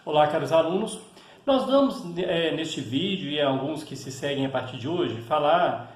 Olá, caros alunos. Nós vamos, neste vídeo e alguns que se seguem a partir de hoje, falar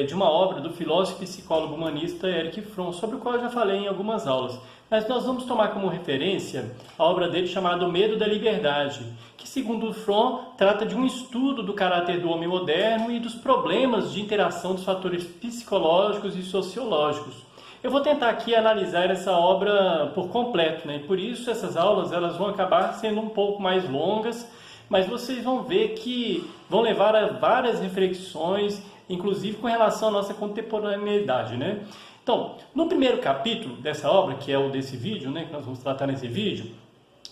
de uma obra do filósofo e psicólogo humanista Erich Fromm, sobre o qual eu já falei em algumas aulas. Mas nós vamos tomar como referência a obra dele chamada O Medo da Liberdade, que, segundo Fromm, trata de um estudo do caráter do homem moderno e dos problemas de interação dos fatores psicológicos e sociológicos. Eu vou tentar aqui analisar essa obra por completo, e por isso essas aulas elas vão acabar sendo um pouco mais longas, mas vocês vão ver que vão levar a várias reflexões, inclusive com relação à nossa contemporaneidade, Então, no primeiro capítulo dessa obra, que é o desse vídeo, que nós vamos tratar nesse vídeo,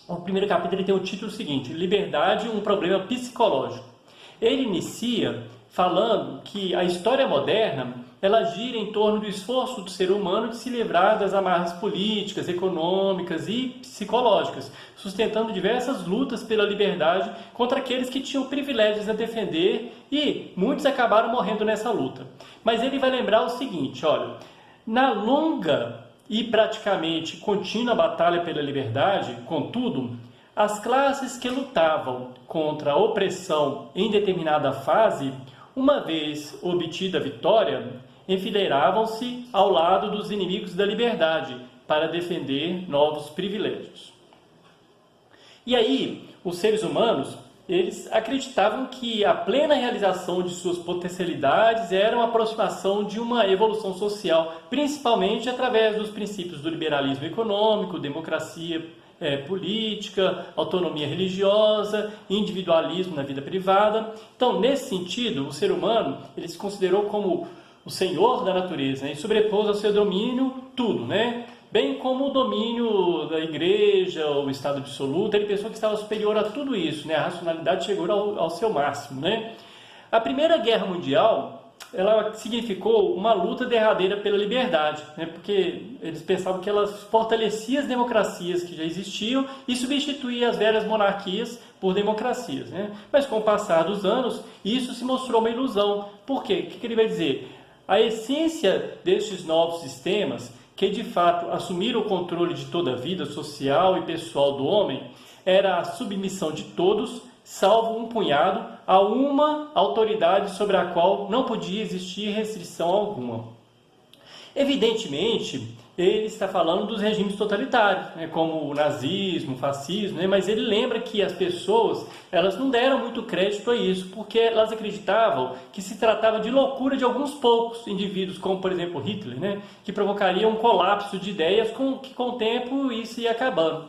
o primeiro capítulo ele tem o título seguinte: Liberdade, um problema psicológico. Ele inicia falando que a história moderna ela gira em torno do esforço do ser humano de se livrar das amarras políticas, econômicas e psicológicas, sustentando diversas lutas pela liberdade contra aqueles que tinham privilégios a defender, e muitos acabaram morrendo nessa luta. Mas ele vai lembrar o seguinte, olha, na longa e praticamente contínua batalha pela liberdade, contudo, as classes que lutavam contra a opressão em determinada fase, uma vez obtida a vitória, enfileiravam-se ao lado dos inimigos da liberdade para defender novos privilégios. E aí, os seres humanos, eles acreditavam que a plena realização de suas potencialidades era uma aproximação de uma evolução social, principalmente através dos princípios do liberalismo econômico, democracia política, autonomia religiosa, individualismo na vida privada. Então, nesse sentido, o ser humano ele se considerou como o senhor da natureza, e sobrepôs ao seu domínio tudo, bem como o domínio da igreja, o estado absoluto. Ele pensou que estava superior a tudo isso, a racionalidade chegou ao seu máximo. A Primeira Guerra Mundial ela significou uma luta derradeira pela liberdade, porque eles pensavam que ela fortalecia as democracias que já existiam e substituía as velhas monarquias por democracias. Mas com o passar dos anos, isso se mostrou uma ilusão. Por quê? O que ele vai dizer? A essência destes novos sistemas, que de fato assumiram o controle de toda a vida social e pessoal do homem, era a submissão de todos, salvo um punhado, a uma autoridade sobre a qual não podia existir restrição alguma. Evidentemente, ele está falando dos regimes totalitários, como o nazismo, o fascismo, mas ele lembra que as pessoas elas não deram muito crédito a isso, porque elas acreditavam que se tratava de loucura de alguns poucos indivíduos, como por exemplo Hitler, que provocaria um colapso de ideias que com o tempo isso ia acabando.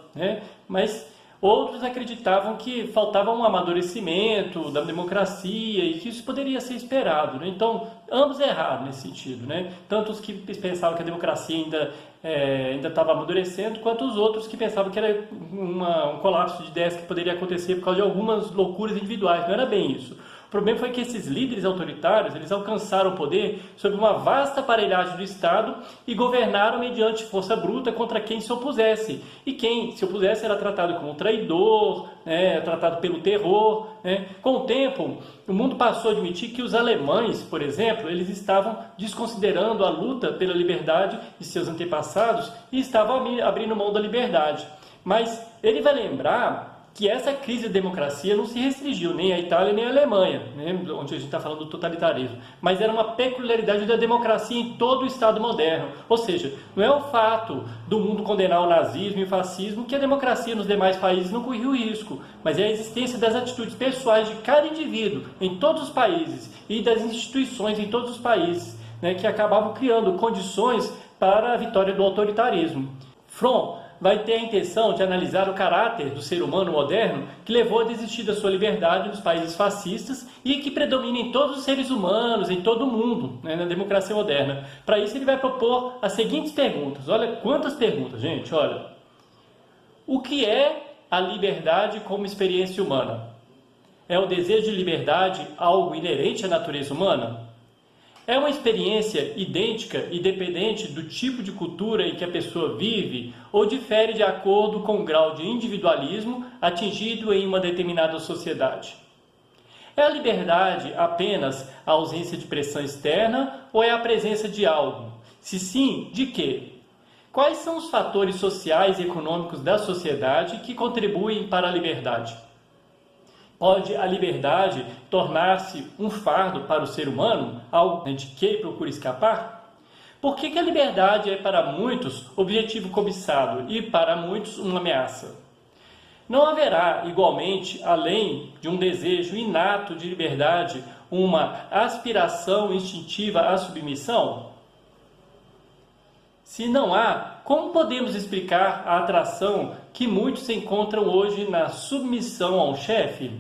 Mas outros acreditavam que faltava um amadurecimento da democracia e que isso poderia ser esperado. Então, ambos erraram nesse sentido. Tanto os que pensavam que a democracia ainda estava amadurecendo, quanto os outros que pensavam que era um colapso de ideias que poderia acontecer por causa de algumas loucuras individuais. Não era bem isso. O problema foi que esses líderes autoritários, eles alcançaram o poder sobre uma vasta aparelhagem do Estado e governaram mediante força bruta contra quem se opusesse. E quem se opusesse era tratado como traidor, tratado pelo terror. Com o tempo, o mundo passou a admitir que os alemães, por exemplo, eles estavam desconsiderando a luta pela liberdade de seus antepassados e estavam abrindo mão da liberdade. Mas ele vai lembrar que essa crise de democracia não se restringiu nem à Itália nem à Alemanha, onde a gente está falando do totalitarismo, mas era uma peculiaridade da democracia em todo o Estado moderno. Ou seja, não é o fato do mundo condenar o nazismo e o fascismo que a democracia nos demais países não corria o risco, mas é a existência das atitudes pessoais de cada indivíduo em todos os países e das instituições em todos os países, que acabavam criando condições para a vitória do autoritarismo. Fromm vai ter a intenção de analisar o caráter do ser humano moderno que levou a desistir da sua liberdade nos países fascistas e que predomina em todos os seres humanos, em todo o mundo, na democracia moderna. Para isso ele vai propor as seguintes perguntas. Olha quantas perguntas, gente, olha. O que é a liberdade como experiência humana? É o desejo de liberdade algo inerente à natureza humana? É uma experiência idêntica e dependente do tipo de cultura em que a pessoa vive ou difere de acordo com o grau de individualismo atingido em uma determinada sociedade? É a liberdade apenas a ausência de pressão externa ou é a presença de algo? Se sim, de quê? Quais são os fatores sociais e econômicos da sociedade que contribuem para a liberdade? Pode a liberdade tornar-se um fardo para o ser humano, algo de que ele procura escapar? Por que a liberdade é para muitos objetivo cobiçado e para muitos uma ameaça? Não haverá, igualmente, além de um desejo inato de liberdade, uma aspiração instintiva à submissão? Se não há, como podemos explicar a atração que muitos encontram hoje na submissão a um chefe?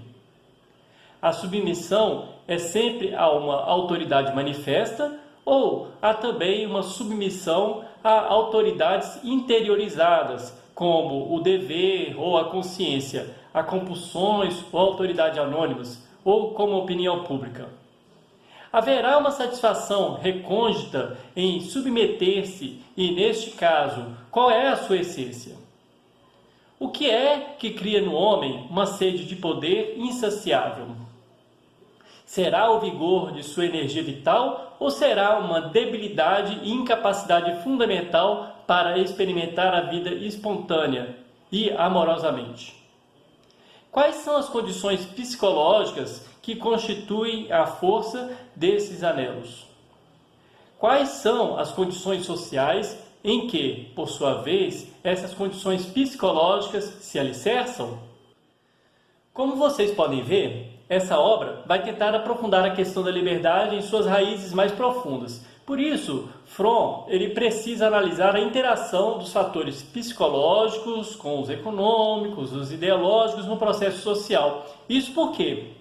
A submissão é sempre a uma autoridade manifesta ou há também uma submissão a autoridades interiorizadas, como o dever ou a consciência, a compulsões ou autoridade anônimas, ou como opinião pública? Haverá uma satisfação recôndita em submeter-se e, neste caso, qual é a sua essência? O que é que cria no homem uma sede de poder insaciável? Será o vigor de sua energia vital ou será uma debilidade e incapacidade fundamental para experimentar a vida espontânea e amorosamente? Quais são as condições psicológicas que constituem a força desses anelos? Quais são as condições sociais em que, por sua vez, essas condições psicológicas se alicerçam? Como vocês podem ver, essa obra vai tentar aprofundar a questão da liberdade em suas raízes mais profundas. Por isso, Fromm ele precisa analisar a interação dos fatores psicológicos com os econômicos, os ideológicos no processo social. Isso porque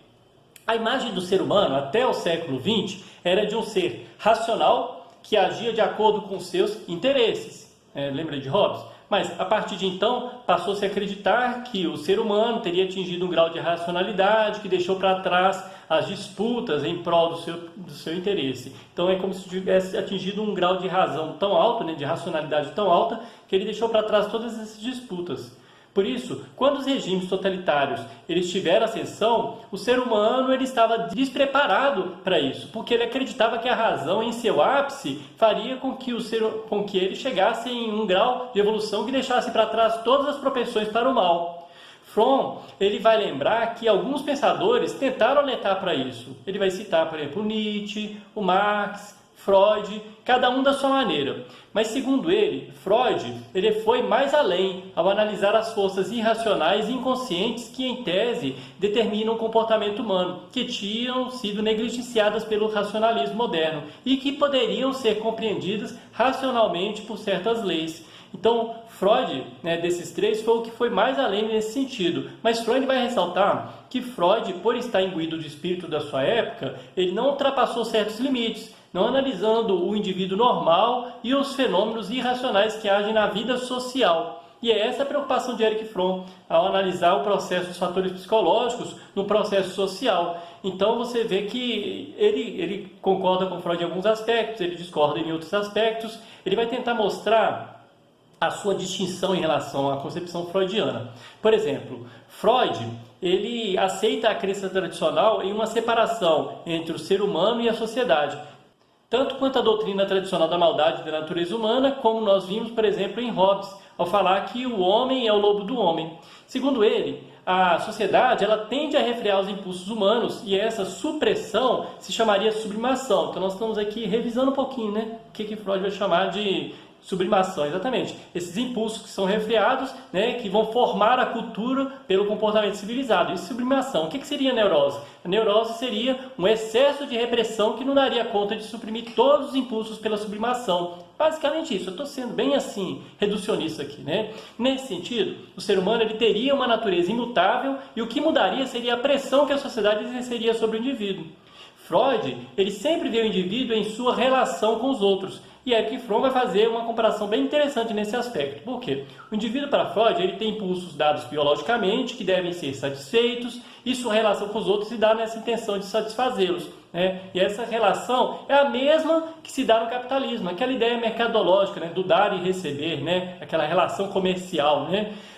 a imagem do ser humano até o século XX era de um ser racional que agia de acordo com seus interesses. Lembra de Hobbes? Mas, a partir de então, passou-se a acreditar que o ser humano teria atingido um grau de racionalidade que deixou para trás as disputas em prol do seu interesse. Então, é como se tivesse atingido um grau de razão tão alto, de racionalidade tão alta, que ele deixou para trás todas essas disputas. Por isso, quando os regimes totalitários eles tiveram ascensão, o ser humano ele estava despreparado para isso, porque ele acreditava que a razão em seu ápice faria com que ele chegasse em um grau de evolução que deixasse para trás todas as propensões para o mal. Fromm ele vai lembrar que alguns pensadores tentaram alertar para isso. Ele vai citar, por exemplo, Nietzsche, o Marx, Freud, cada um da sua maneira. Mas segundo ele, Freud, ele foi mais além ao analisar as forças irracionais e inconscientes que, em tese, determinam o comportamento humano, que tinham sido negligenciadas pelo racionalismo moderno e que poderiam ser compreendidas racionalmente por certas leis. Então, Freud, desses três, foi o que foi mais além nesse sentido. Mas Freud vai ressaltar que Freud, por estar imbuído do espírito da sua época, ele não ultrapassou certos limites, não analisando o indivíduo normal e os fenômenos irracionais que agem na vida social. E é essa a preocupação de Erich Fromm, ao analisar o processo dos fatores psicológicos no processo social. Então você vê que ele concorda com Freud em alguns aspectos, ele discorda em outros aspectos, ele vai tentar mostrar a sua distinção em relação à concepção freudiana. Por exemplo, Freud ele aceita a crença tradicional em uma separação entre o ser humano e a sociedade, tanto quanto a doutrina tradicional da maldade da natureza humana, como nós vimos, por exemplo, em Hobbes, ao falar que o homem é o lobo do homem. Segundo ele, a sociedade ela tende a refrear os impulsos humanos e essa supressão se chamaria sublimação. Então nós estamos aqui revisando um pouquinho, o que Freud vai chamar de sublimação, exatamente. Esses impulsos que são refreados, que vão formar a cultura pelo comportamento civilizado. E sublimação, o que seria a neurose? A neurose seria um excesso de repressão que não daria conta de suprimir todos os impulsos pela sublimação. Basicamente isso, eu estou sendo bem assim, reducionista aqui, Nesse sentido, o ser humano ele teria uma natureza imutável e o que mudaria seria a pressão que a sociedade exerceria sobre o indivíduo. Freud, ele sempre vê o indivíduo em sua relação com os outros. E é que Fromm vai fazer uma comparação bem interessante nesse aspecto. Por quê? O indivíduo, para Freud, ele tem impulsos dados biologicamente que devem ser satisfeitos e sua relação com os outros se dá nessa intenção de satisfazê-los. E essa relação é a mesma que se dá no capitalismo, aquela ideia mercadológica, do dar e receber, aquela relação comercial.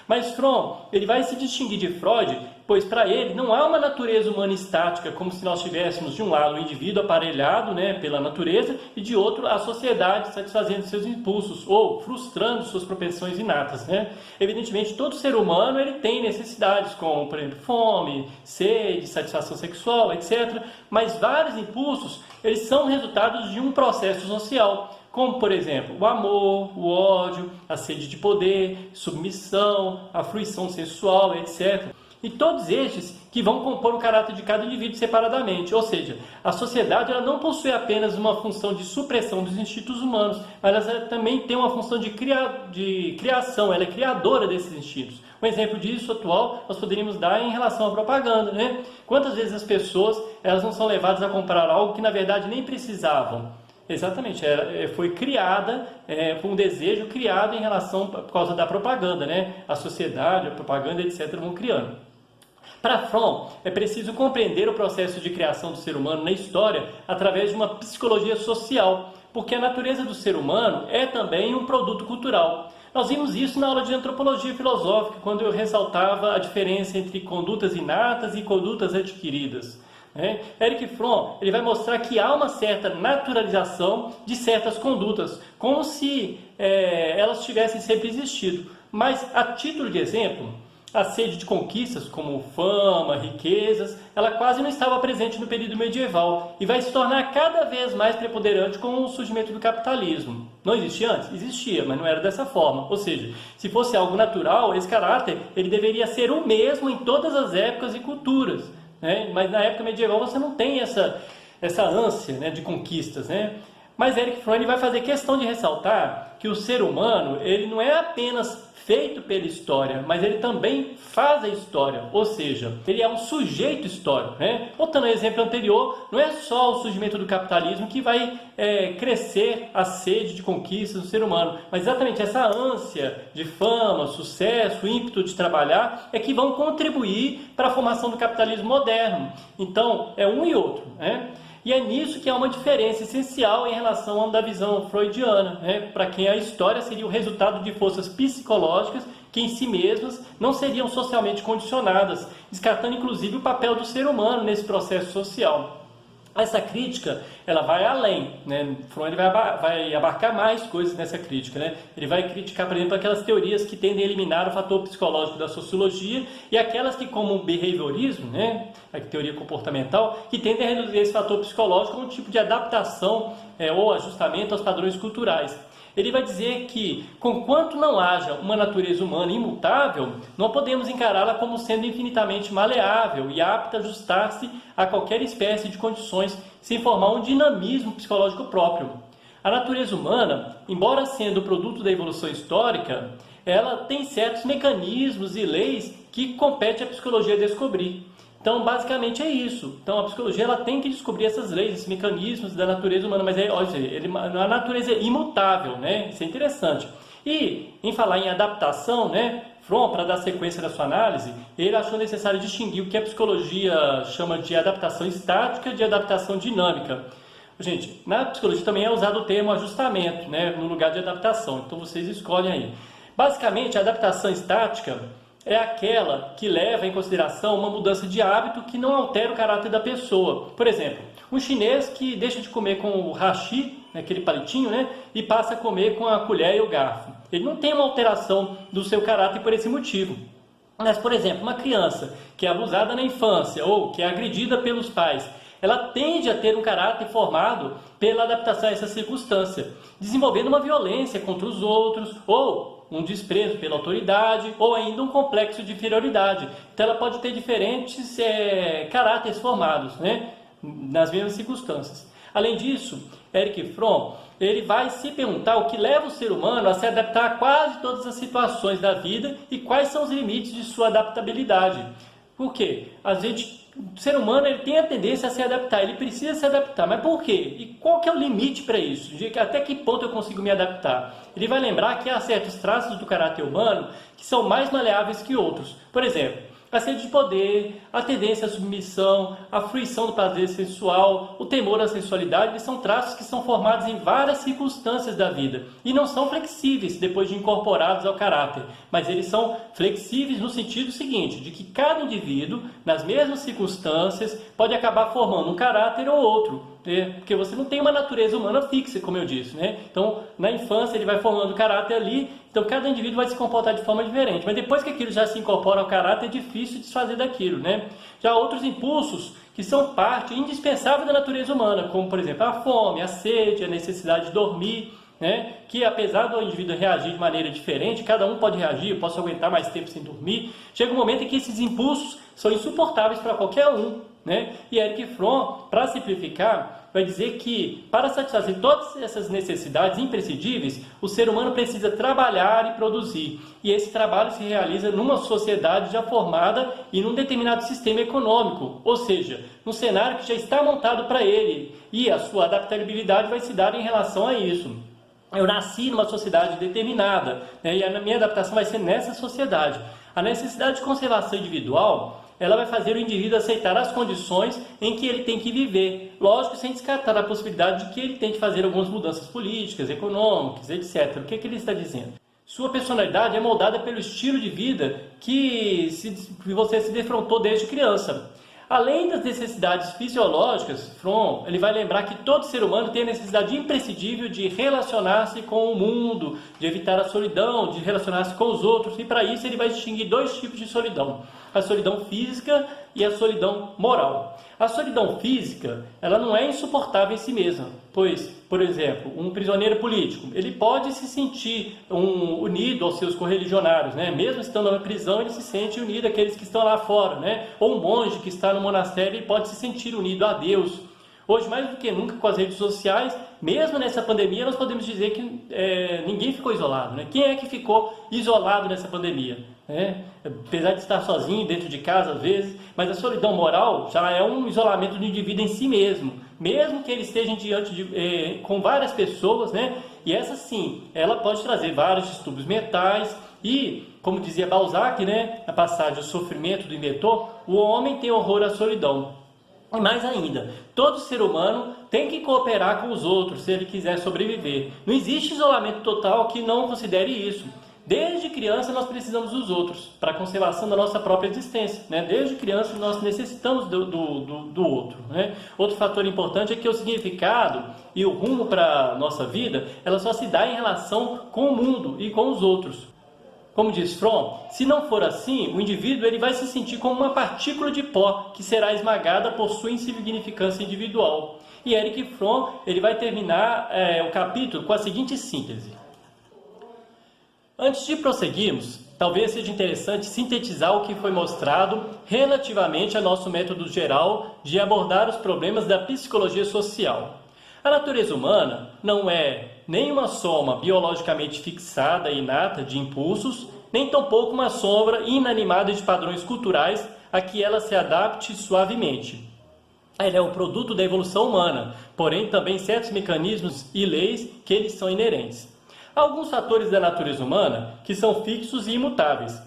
Mas Fromm ele vai se distinguir de Freud pois para ele não há uma natureza humana estática, como se nós tivéssemos de um lado o indivíduo aparelhado, né, pela natureza e de outro a sociedade satisfazendo seus impulsos ou frustrando suas propensões inatas, né? Evidentemente, todo ser humano ele tem necessidades como, por exemplo, fome, sede, satisfação sexual, etc. Mas vários impulsos eles são resultados de um processo social, como, por exemplo, o amor, o ódio, a sede de poder, submissão, a fruição sensual, etc. E todos estes que vão compor o caráter de cada indivíduo separadamente. Ou seja, a sociedade ela não possui apenas uma função de supressão dos instintos humanos, mas ela também tem uma função de criação, ela é criadora desses instintos. Um exemplo disso atual nós poderíamos dar em relação à propaganda, né? Quantas vezes as pessoas elas não são levadas a comprar algo que na verdade nem precisavam? Exatamente, foi criada, foi um desejo criado em relação, por causa da propaganda, né? A sociedade, a propaganda, etc. vão criando. Para Fromm, é preciso compreender o processo de criação do ser humano na história através de uma psicologia social, porque a natureza do ser humano é também um produto cultural. Nós vimos isso na aula de antropologia filosófica, quando eu ressaltava a diferença entre condutas inatas e condutas adquiridas. Erich Fromm ele vai mostrar que há uma certa naturalização de certas condutas, como se elas tivessem sempre existido. Mas, a título de exemplo, a sede de conquistas, como fama, riquezas, ela quase não estava presente no período medieval e vai se tornar cada vez mais preponderante com o surgimento do capitalismo. Não existia antes? Existia, mas não era dessa forma. Ou seja, se fosse algo natural, esse caráter ele deveria ser o mesmo em todas as épocas e culturas. Mas na época medieval você não tem essa ânsia, né, de conquistas, né? Mas Erich Fromm vai fazer questão de ressaltar que o ser humano ele não é apenas feito pela história, mas ele também faz a história, ou seja, ele é um sujeito histórico, né? Voltando ao exemplo anterior, não é só o surgimento do capitalismo que vai crescer a sede de conquistas do ser humano, mas exatamente essa ânsia de fama, sucesso, ímpeto de trabalhar é que vão contribuir para a formação do capitalismo moderno. Então, é um e outro, né? E é nisso que há uma diferença essencial em relação à visão freudiana, né? Para quem a história seria o resultado de forças psicológicas que em si mesmas não seriam socialmente condicionadas, descartando inclusive o papel do ser humano nesse processo social. Essa crítica, ela vai além, né? Freud vai abarcar mais coisas nessa crítica, né? Ele vai criticar, por exemplo, aquelas teorias que tendem a eliminar o fator psicológico da sociologia e aquelas que, como o behaviorismo, né? A teoria comportamental, que tendem a reduzir esse fator psicológico a um tipo de adaptação ou ajustamento aos padrões culturais. Ele vai dizer que, conquanto não haja uma natureza humana imutável, não podemos encará-la como sendo infinitamente maleável e apta a ajustar-se a qualquer espécie de condições sem formar um dinamismo psicológico próprio. A natureza humana, embora sendo produto da evolução histórica, ela tem certos mecanismos e leis que compete à psicologia descobrir. Então, basicamente é isso. Então, a psicologia ela tem que descobrir essas leis, esses mecanismos da natureza humana, mas a natureza é imutável, né? Isso é interessante. E, em falar em adaptação, né? Fromm, para dar sequência da sua análise, ele achou necessário distinguir o que a psicologia chama de adaptação estática de adaptação dinâmica. Gente, na psicologia também é usado o termo ajustamento, né? No lugar de adaptação. Então, vocês escolhem aí. Basicamente, a adaptação estática é aquela que leva em consideração uma mudança de hábito que não altera o caráter da pessoa. Por exemplo, um chinês que deixa de comer com o hashi, aquele palitinho, né, e passa a comer com a colher e o garfo. Ele não tem uma alteração do seu caráter por esse motivo. Mas, por exemplo, uma criança que é abusada na infância ou que é agredida pelos pais, ela tende a ter um caráter formado pela adaptação a essa circunstância, desenvolvendo uma violência contra os outros ou um desprezo pela autoridade ou ainda um complexo de inferioridade. Então ela pode ter diferentes caráteres formados, né, nas mesmas circunstâncias. Além disso, Erich Fromm ele vai se perguntar o que leva o ser humano a se adaptar a quase todas as situações da vida e quais são os limites de sua adaptabilidade. Por quê? O ser humano ele tem a tendência a se adaptar, ele precisa se adaptar, mas por quê? E qual que é o limite para isso? Até que ponto eu consigo me adaptar? Ele vai lembrar que há certos traços do caráter humano que são mais maleáveis que outros. Por exemplo, A sede de poder, a tendência à submissão, a fruição do prazer sensual, o temor à sensualidade, eles são traços que são formados em várias circunstâncias da vida e não são flexíveis depois de incorporados ao caráter, mas eles são flexíveis no sentido seguinte, de que cada indivíduo, nas mesmas circunstâncias, pode acabar formando um caráter ou outro, porque você não tem uma natureza humana fixa, como eu disse, né? Então, na infância ele vai formando caráter ali, então cada indivíduo vai se comportar de forma diferente, mas depois que aquilo já se incorpora ao caráter, é difícil desfazer daquilo, né? Já outros impulsos que são parte indispensável da natureza humana, como por exemplo a fome, a sede, a necessidade de dormir, né? Que apesar do indivíduo reagir de maneira diferente, cada um pode reagir, eu posso aguentar mais tempo sem dormir, chega um momento em que esses impulsos são insuportáveis para qualquer um, né? E Erich Fromm, para simplificar, vai dizer que para satisfazer todas essas necessidades imprescindíveis, o ser humano precisa trabalhar e produzir. E esse trabalho se realiza numa sociedade já formada e num determinado sistema econômico, ou seja, num cenário que já está montado para ele, e a sua adaptabilidade vai se dar em relação a isso. Eu nasci numa sociedade determinada, né, e a minha adaptação vai ser nessa sociedade. A necessidade de conservação individual, ela vai fazer o indivíduo aceitar as condições em que ele tem que viver. Lógico, sem descartar a possibilidade de que ele tem que fazer algumas mudanças políticas, econômicas, etc. O que ele está dizendo? Sua personalidade é moldada pelo estilo de vida que você se defrontou desde criança. Além das necessidades fisiológicas, Fromm, ele vai lembrar que todo ser humano tem a necessidade imprescindível de relacionar-se com o mundo, de evitar a solidão, de relacionar-se com os outros, e para isso ele vai distinguir dois tipos de solidão: a solidão física e a solidão moral. A solidão física, ela não é insuportável em si mesma, pois, por exemplo, um prisioneiro político, ele pode se sentir unido aos seus correligionários, né? Mesmo estando na prisão, ele se sente unido àqueles que estão lá fora, né? Ou um monge que está no monastério, ele pode se sentir unido a Deus. Hoje, mais do que nunca, com as redes sociais, mesmo nessa pandemia, nós podemos dizer que ninguém ficou isolado, né? Quem é que ficou isolado nessa pandemia? Apesar de estar sozinho, dentro de casa às vezes, mas a solidão moral já é um isolamento do indivíduo em si mesmo que ele esteja com várias pessoas, né? E essa sim, ela pode trazer vários distúrbios mentais e, como dizia Balzac, né, na passagem O Sofrimento do Inventor, o homem tem horror à solidão. E mais ainda, todo ser humano tem que cooperar com os outros se ele quiser sobreviver. Não existe isolamento total que não considere isso. Desde criança nós precisamos dos outros para a conservação da nossa própria existência, né? Desde criança nós necessitamos do outro, né? Outro fator importante é que o significado e o rumo para a nossa vida, ela só se dá em relação com o mundo e com os outros. Como diz Fromm, se não for assim, o indivíduo ele vai se sentir como uma partícula de pó que será esmagada por sua insignificância individual. E Erich Fromm ele vai terminar o capítulo com a seguinte síntese. Antes de prosseguirmos, talvez seja interessante sintetizar o que foi mostrado relativamente ao nosso método geral de abordar os problemas da psicologia social. A natureza humana não é nem uma soma biologicamente fixada e inata de impulsos, nem tampouco uma sombra inanimada de padrões culturais a que ela se adapte suavemente. Ela é o produto da evolução humana, porém também certos mecanismos e leis que lhes são inerentes. Há alguns fatores da natureza humana que são fixos e imutáveis.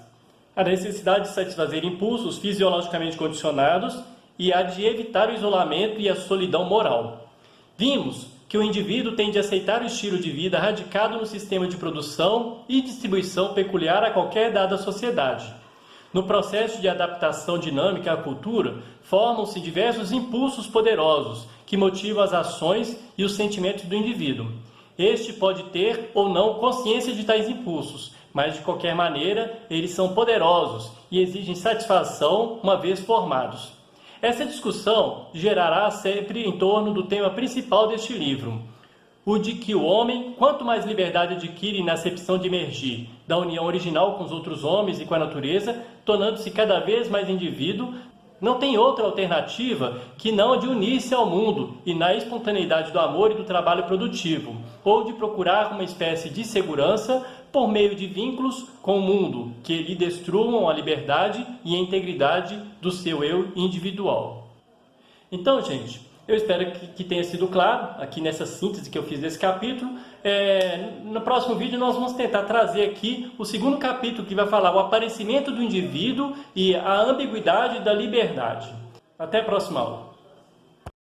A necessidade de satisfazer impulsos fisiologicamente condicionados e a de evitar o isolamento e a solidão moral. Vimos que o indivíduo tem de aceitar o estilo de vida radicado no sistema de produção e distribuição peculiar a qualquer dada sociedade. No processo de adaptação dinâmica à cultura, formam-se diversos impulsos poderosos que motivam as ações e os sentimentos do indivíduo. Este pode ter ou não consciência de tais impulsos, mas de qualquer maneira eles são poderosos e exigem satisfação uma vez formados. Essa discussão gerará sempre em torno do tema principal deste livro, o de que o homem, quanto mais liberdade adquire na acepção de emergir da união original com os outros homens e com a natureza, tornando-se cada vez mais indivíduo, não tem outra alternativa que não a de unir-se ao mundo e na espontaneidade do amor e do trabalho produtivo, ou de procurar uma espécie de segurança por meio de vínculos com o mundo que lhe destruam a liberdade e a integridade do seu eu individual. Então, gente, Eu espero que tenha sido claro aqui nessa síntese que eu fiz desse capítulo. No próximo vídeo nós vamos tentar trazer aqui o segundo capítulo, que vai falar o aparecimento do indivíduo e a ambiguidade da liberdade. Até a próxima aula.